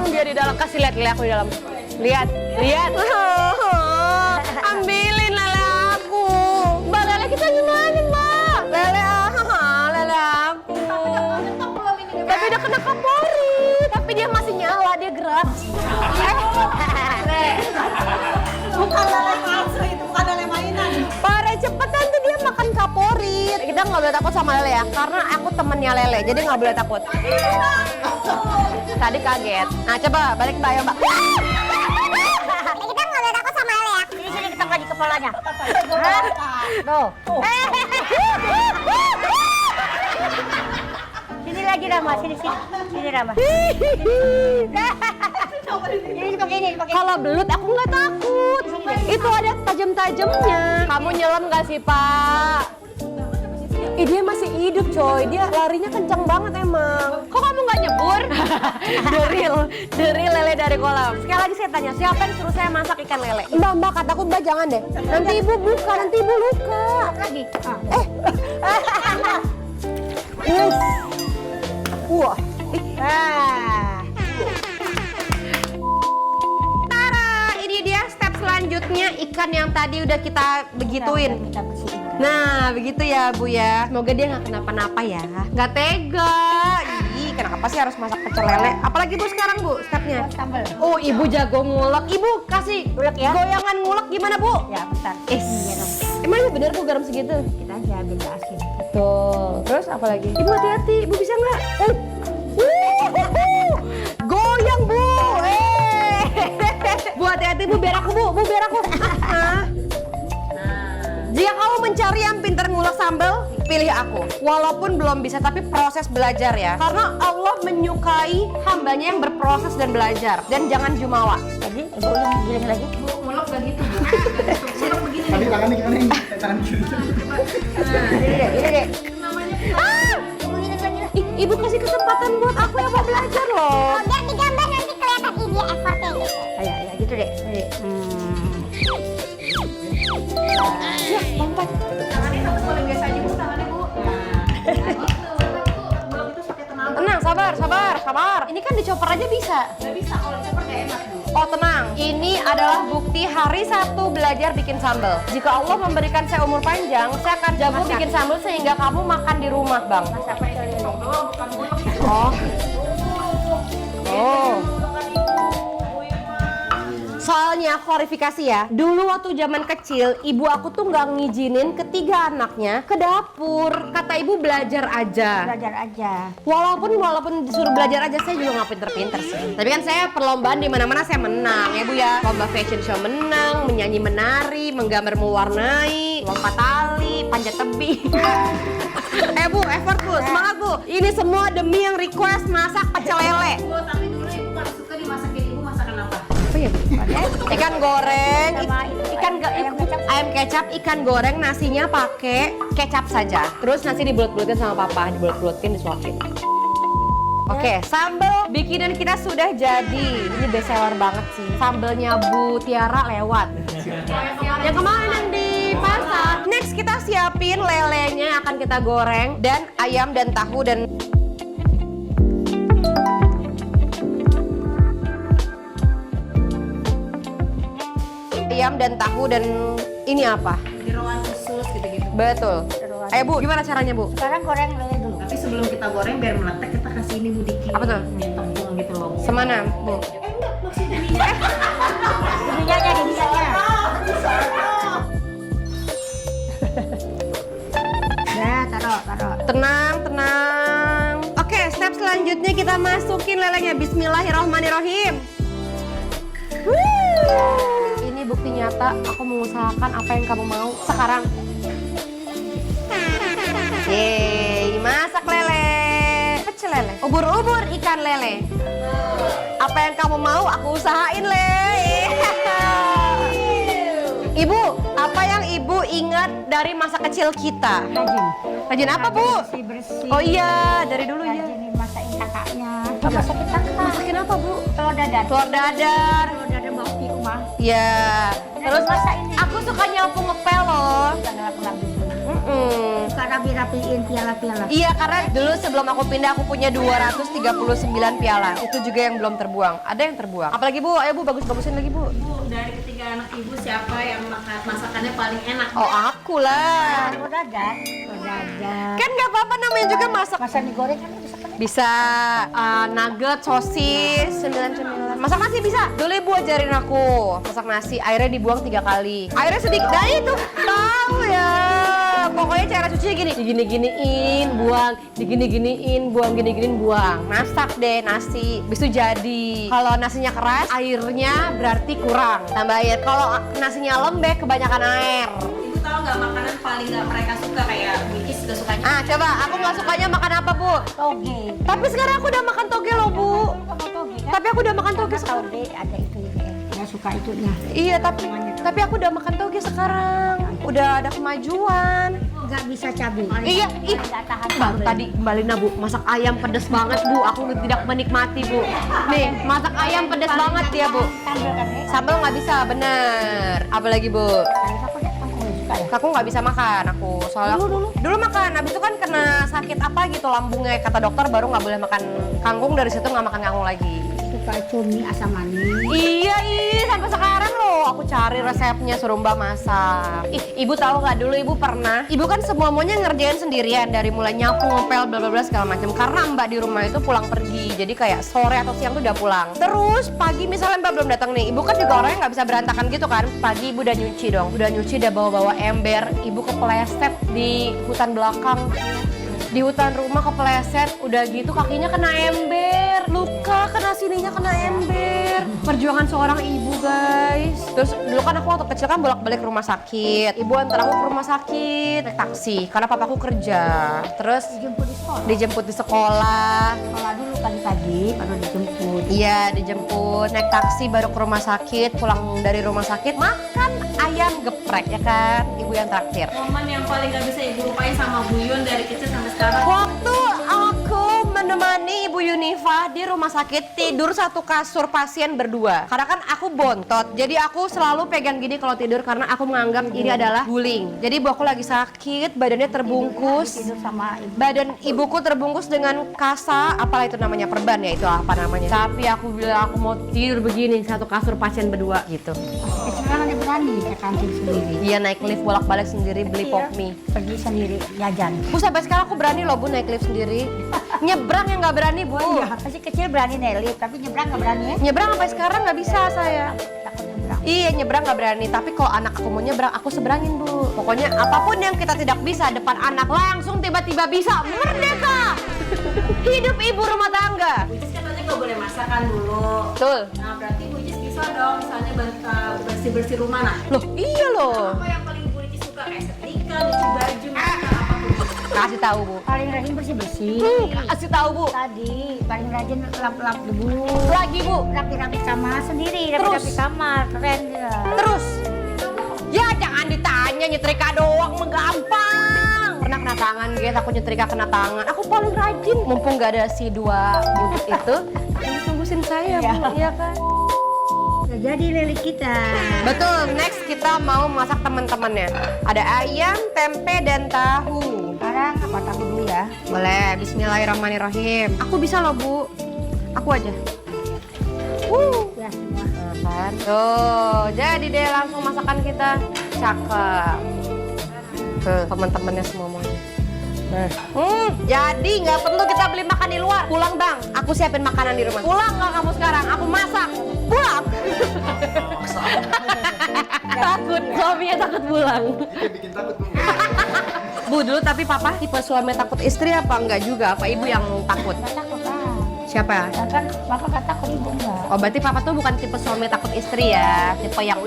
dia di dalam. Kasih lihat lele aku di dalam. Lihat, lihat. Ambilin lele aku. Mbak, lele kita gimana, Mbak? Lele aku. Tapi udah kena kapori. Tapi dia masih nyala, dia gerak. Bukan lele palsu itu, bukan lele mainan. Pare cepetan tuh dia makan kapori. Kita nggak boleh takut sama lele ya, karena aku temennya lele, jadi nggak boleh takut. Tadi kaget. Nah coba balik Mbak ya Mbak. Kita nggak boleh takut sama lele ya. Sini kita gaji kepalanya. Tuh. Sini lagi Rama, sini. Sini Rama. Ini pakai ini. Kalau belut aku nggak takut. Itu ada tajam-tajamnya. Kamu nyelam nggak sih Pak? Dia masih hidup coy, dia larinya kencang banget emang. Kok kamu nggak nyebur? Deril lele dari kolam. Sekali lagi saya tanya, siapa yang suruh saya masak ikan lele? Mbak, kataku Mbak jangan deh. Nanti ibu buka, nanti ibu luka. Lagi. Wah. Tara, ini dia step selanjutnya ikan yang tadi udah kita begituin. Kita bersihin. Nah, begitu ya Bu ya. Semoga dia nggak kenapa-napa ya. Nggak tega. Ih, kenapa sih harus masak pecel lele? Apalagi Bu sekarang Bu, stepnya. Sambal. Oh, Ibu jago ngulek. Ibu kasih Ngulek ya? goyangan ngulek gimana Bu? Ya, bentar. Eh, emang ini bener Bu garam segitu? Kita aja biar asin. Betul. Terus apa lagi? Ibu hati-hati, Ibu bisa nggak? Goyang Bu. Bu hati-hati Bu, biar aku Bu, biar aku. Jika kamu mencari yang pintar ngulek sambal, pilih aku. Walaupun belum bisa, tapi proses belajar ya. Karena Allah menyukai hambanya yang berproses dan belajar. Dan jangan jumawa. Jadi ibu yang giling lagi. Bu, ngulek gak gitu Bu. Ngulek begini. Tapi tangannya gimana ini? Tangan kiri. Ini deh. Ibu kasih kesempatan buat aku yang mau belajar loh. Biar di gambar nanti kelihatan dia effortnya gitu. Ya, gitu deh. Ya, lompat. Tangannya tak boleh biasa aja Bu, tangannya Bu. Tenang, sabar. Ini kan dicoper aja bisa. Nggak bisa, kalau dicoper nggak enak Bu. Oh tenang, ini adalah bukti hari 1 belajar bikin sambal. Jika Allah memberikan saya umur panjang, saya akan jago bikin sambal sehingga kamu makan di rumah, Bang. Oh. Soalnya klarifikasi ya, dulu waktu zaman kecil ibu aku tuh nggak ngizinin ketiga anaknya ke dapur. Kata ibu belajar aja. Belajar aja. Walaupun disuruh belajar aja, saya juga nggak pinter-pinter sih. Tapi kan saya perlombaan di mana-mana saya menang ya Bu ya. Lomba fashion show menang, menyanyi menari, menggambar mewarnai, lompat tali, panjat tebing. Bu, effort Bu, semangat Bu. Ini semua demi yang request masak pecel lele. Bu, tapi dulu ibu kalau suka dimasakin ibu masakan apa? Apa ya Bu? Ikan goreng, Sama ayam kecap, ikan goreng, nasinya pakai kecap saja. Terus nasi dibulut-bulutin sama papa, dibulut-bulutin, disuapin. Oke, sambal bikinan kita sudah jadi. Ini best seller banget sih. Sambelnya Bu Tiara lewat. Yang kemarin yang di pasar. Next kita siapin lelenya akan kita goreng dan ayam dan tahu dan ini apa? Jeroan khusus gitu-gitu. Betul. Ayo Bu, gimana caranya Bu? Sekarang goreng lele dulu. Tapi sebelum kita goreng biar meletek kita kasih ini Bu dikit. Apa tuh? Ini tepung gitu loh. Semana Bu? Enggak, maksudnya minyak. Minyaknya di minyaknya. Ya, taruh. Tenang. Oke, step selanjutnya kita masukin lelenya. Bismillahirrahmanirrahim. Ini bukti nyata aku mengusahakan apa yang kamu mau sekarang. Yeay, masak lele. Pecel lele. Ubur-ubur ikan lele. Apa yang kamu mau aku usahain Le. Ibu, apa yang Ibu ingat dari masa kecil kita? Rajin apa Bu? Bersih. Oh iya, dari dulu ya. Rajin masakin kakaknya. Iya. Masakin kakak. Masakin apa Bu? Telur dadar. Telur dadar. Telur dadar bawa di rumah. Ya. Terus masak ini. aku suka nyapu ngepel loh. Jangan aku Suka rapi-rapiin piala-piala. Iya, karena dulu sebelum aku pindah aku punya 239 piala. Itu juga yang belum terbuang. Ada yang terbuang. Apalagi Bu, ayo Bu bagus-bagusin lagi Bu. Bu, dari ketiga anak ibu siapa yang masakannya paling enak? Oh, aku lah. Mau dadan. Kan nggak apa-apa namanya juga masak. Masa mie goreng kan bisa kan? Bisa nugget, sosis, cemilan-cemilan. Masak nasi bisa. Dulu Ibu ajarin aku masak nasi. Airnya dibuang 3 kali. Airnya sedikit. Nah itu tahu ya. Pokoknya cara cucinya gini. Digini-giniin, buang. Digini-giniin, buang. Gini-giniin, buang. Masak deh nasi. Bis itu jadi. Kalau nasinya keras, airnya berarti kurang. Tambah air. Kalau nasinya lembek, kebanyakan air. Ibu tahu nggak makanan paling nggak mereka suka kayak Bikis juga sukanya? Ah, coba. Aku nggak sukanya makan apa, Bu? Toge. Tapi sekarang aku udah makan toge loh, Bu. Kamu toge kan? Tapi aku udah makan toge Karena sekarang. toge ada itu ya. Dia suka itunya. Iya, tapi aku udah makan toge sekarang. Udah ada kemajuan. Nggak bisa cabai. Iya, ih. Nggak tahan Baru cabai. tadi Mbak Lina, Bu, masak ayam pedes banget, Bu. Aku tidak menikmati, Bu. Nih, masak ayam pedes banget ya, Bu. Sambal kan ya? Sambal nggak bisa, bener. Apalagi, Bu? Saya aku nggak suka ya. Aku nggak bisa makan, aku. Soalnya dulu makan, habis itu kan kena sakit apa gitu lambungnya. Kata dokter baru nggak boleh makan kangkung, dari situ nggak makan kangkung lagi. Suka cumi asam manis. Iya, sampai sekarang loh aku cari resepnya suruh Mbak masak. Ih, Ibu tahu nggak dulu Ibu pernah? Ibu kan semuanya ngerjain sendirian dari mulai nyapu, ngepel, bla bla bla segala macam. Karena Mbak di rumah itu pulang pergi, jadi kayak sore atau siang tuh udah pulang. Terus pagi misalnya Mbak belum datang nih, Ibu kan juga orangnya nggak bisa berantakan gitu kan. Pagi Ibu udah nyuci dong, udah nyuci udah bawa-bawa ember. Ibu kepleset di hutan belakang. Di hutan rumah kepleset, udah gitu kakinya kena ember, luka kena sininya kena ember. Perjuangan seorang ibu guys. Terus dulu kan aku waktu kecil kan bolak-balik ke rumah sakit. Ibu antar aku ke rumah sakit naik taksi karena papaku kerja. Terus Dijemput di sekolah. dijemput di sekolah. Sekolah dulu pagi-pagi baru dijemput. Iya dijemput naik taksi baru ke rumah sakit. Pulang dari rumah sakit makan ayam geprek ya kan. Ibu yang traktir. Momen yang paling nggak bisa ibu lupain sama Bu Yun dari kecil sampai sekarang? Waktu aku menemani Ibu Yunifah di rumah sakit tidur satu kasur pasien berdua. Karena kan aku bontot, jadi aku selalu pegang gini kalau tidur karena aku menganggap ini adalah guling. Jadi ibu aku lagi sakit, badannya terbungkus. Tidur sama ibu. Badan ibuku terbungkus dengan kasa, apalah itu namanya, perban ya itu apa namanya. Tapi aku bilang aku mau tidur begini satu kasur pasien berdua gitu. Sekarang dia berani ke kantin sendiri. Dia naik lift bolak-balik sendiri beli pop mie. Pergi sendiri jajan. Bu sampai sekarang aku berani loh Bu naik lift sendiri. Nyebrang yang nggak berani Bu. Iya, masih kecil berani naik lift, tapi nyebrang nggak berani ya? Nyebrang sampai sekarang nggak bisa saya. Takut nyebrang. Iya nyebrang nggak berani, tapi kalau anak aku mau nyebrang aku seberangin Bu. Pokoknya apapun yang kita tidak bisa depan anak langsung tiba-tiba bisa. Merdeka. Hidup ibu rumah tangga. Bu Icis katanya nggak boleh masakan dulu. Betul. Nah berarti Bu Icis bisa dong misalnya bersih-bersih rumah. Nah Loh iya loh. apa yang paling Bu Icis suka? Kayak setrika, nyuci baju, masak apapun. Kasih tahu Bu. Paling rajin bersih-bersih. Kasih tahu Bu. Tadi paling rajin lap-lap debu. Lagi Bu. Rapi-rapi kamar sendiri, Terus? rapi-rapi kamar, keren dia. Terus. Ya jangan ditanya nyetrika doang menggampang. Pernah kena tangan guys, aku nyetrika kena tangan. Aku paling rajin. Mumpung gak ada si dua buntut itu, tungguin saya Bu, iya kan? Nah, jadi lilit kita. Betul, next kita mau masak teman-temannya. Ada ayam, tempe, dan tahu. Sekarang apa tahu dulu ya? Boleh, bismillahirrahmanirrahim. Aku bisa loh Bu, aku aja. Ya semua. Kan? Tuh, jadi deh langsung masakan kita. Cakep. Tuh, teman-temannya semua mau. Jadi nggak perlu kita beli makan di luar. Pulang Bang, aku siapin makanan di rumah. Pulang nggak kamu sekarang? Aku masak. Pulang. Takut, suaminya takut pulang. Itu bikin takut Bu. Bu, dulu tapi papa tipe suami takut istri apa enggak juga? Apa ibu yang takut? Nggak takut lah. Siapa? Ya kan bapak nggak takut, ibu enggak. Oh, berarti papa tuh bukan tipe suami takut istri ya. Tipe yang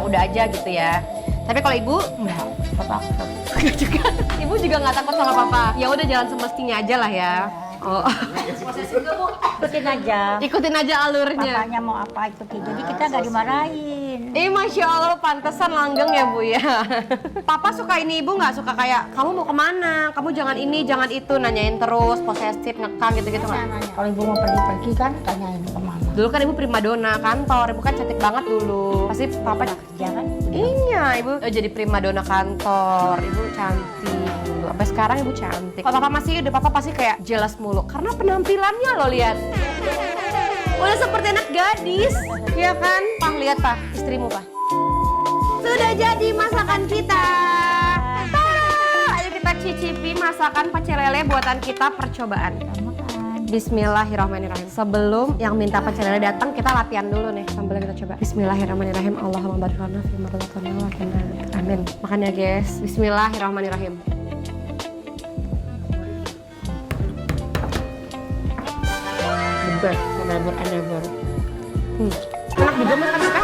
udah aja gitu ya. Tapi kalau ibu Enggak, bapak takut. juga. Ibu juga nggak takut sama papa. Ya udah jalan semestinya aja lah ya. Oh. Posesif nggak Bu? Ikutin aja. Ikutin aja alurnya. Papanya mau apa ikutin. Jadi kita nggak dimarahin. Masya Allah, pantesan langgeng ya Bu ya. Papa suka ini ibu nggak? Suka kayak, kamu mau kemana? Kamu jangan ini, jangan itu. Nanyain terus, posesif, ngekang gitu-gitu nggak? Nanya. Kalau ibu mau pergi-pergi kan tanyain kemana. Dulu kan ibu primadona kantor, ibu kan cantik banget dulu. Pasti papa Kerja kan Iya, ibu jadi primadona kantor. Ibu cantik. Sampai sekarang ibu cantik. Kalau papa masih hidup, papa pasti kayak jelas mulu. Karena penampilannya lo lihat. Udah seperti anak gadis, ya kan? Pah, lihat Pah, istrimu Pah. Sudah jadi masakan kita. Ayo kita cicipi masakan pecel lele buatan kita percobaan. Bismillahirrahmanirrahim. Sebelum yang minta pecel lele datang, kita latihan dulu nih sambil kita coba. Bismillahirrahmanirrahim. Allahumma barik lana fi ma razaqtana wa qina. Amin. Makan ya guys. Bismillahirrahmanirrahim. The best, ever. Enak juga masakan kita.